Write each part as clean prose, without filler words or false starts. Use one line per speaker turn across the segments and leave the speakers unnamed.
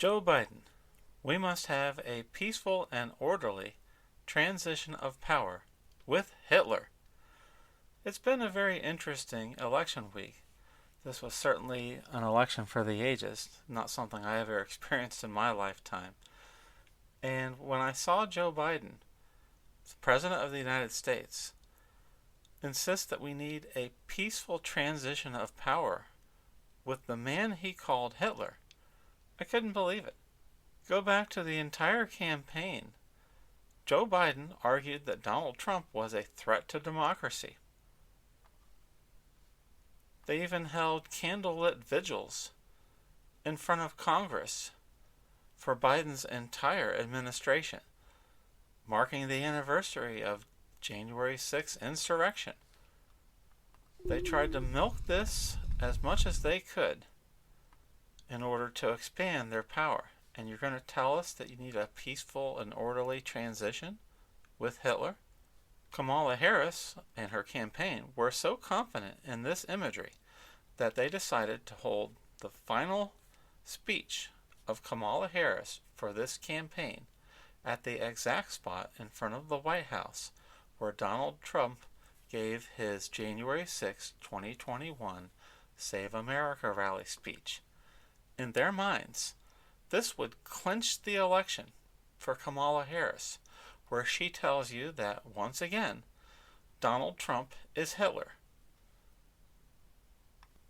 Joe Biden, we must have a peaceful and orderly transition of power with Hitler. It's been a very interesting election week. This was certainly an election for the ages, not something I ever experienced in my lifetime. And when I saw Joe Biden, the President of the United States, insist that we need a peaceful transition of power with the man he called Hitler, I couldn't believe it. Go back to the entire campaign. Joe Biden argued that Donald Trump was a threat to democracy. They even held candlelit vigils in front of Congress for Biden's entire administration, marking the anniversary of January 6th insurrection. They tried to milk this as much as they could in order to expand their power. And you're going to tell us that you need a peaceful and orderly transition with Hitler? Kamala Harris and her campaign were so confident in this imagery that they decided to hold the final speech of Kamala Harris for this campaign at the exact spot in front of the White House where Donald Trump gave his January 6, 2021 Save America rally speech. In their minds, this would clinch the election for Kamala Harris, where she tells you that, once again, Donald Trump is Hitler.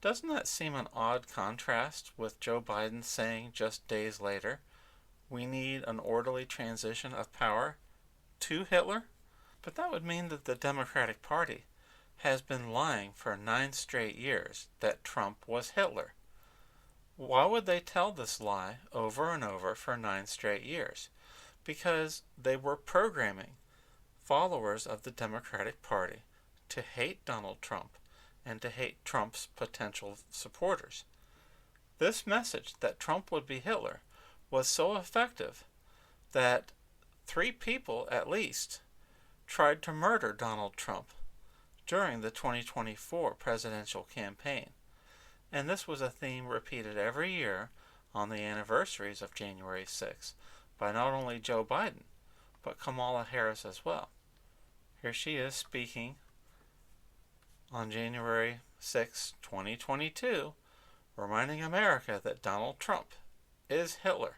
Doesn't that seem an odd contrast with Joe Biden saying just days later, we need an orderly transition of power to Hitler? But that would mean that the Democratic Party has been lying for 9 straight years that Trump was Hitler. Why would they tell this lie over and over for 9 straight years? Because they were programming followers of the Democratic Party to hate Donald Trump and to hate Trump's potential supporters. This message that Trump would be Hitler was so effective that 3 people at least tried to murder Donald Trump during the 2024 presidential campaign. And this was a theme repeated every year on the anniversaries of January 6th by not only Joe Biden, but Kamala Harris as well. Here she is speaking on January 6, 2022, reminding America that Donald Trump is Hitler.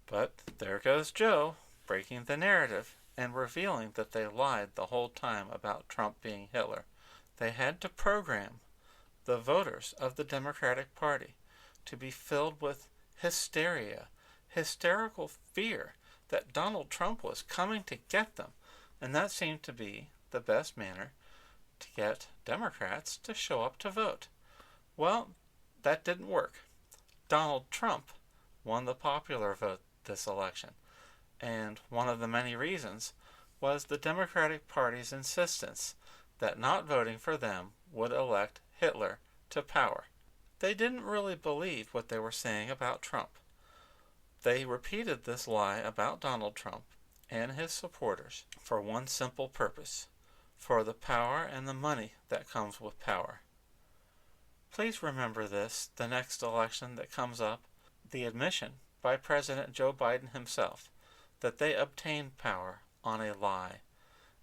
But there goes Joe, breaking the narrative and revealing that they lied the whole time about Trump being Hitler. They had to program the voters of the Democratic Party to be filled with hysteria, hysterical fear that Donald Trump was coming to get them. And that seemed to be the best manner to get Democrats to show up to vote. Well, that didn't work. Donald Trump won the popular vote this election. And one of the many reasons was the Democratic Party's insistence that not voting for them would elect Hitler to power. They didn't really believe what they were saying about Trump. They repeated this lie about Donald Trump and his supporters for one simple purpose: for the power and the money that comes with power. Please remember this the next election that comes up, the admission by President Joe Biden himself that they obtained power on a lie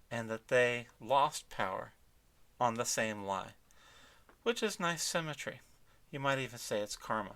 and that they lost power on the same lie, which is nice symmetry. You might even say it's karma.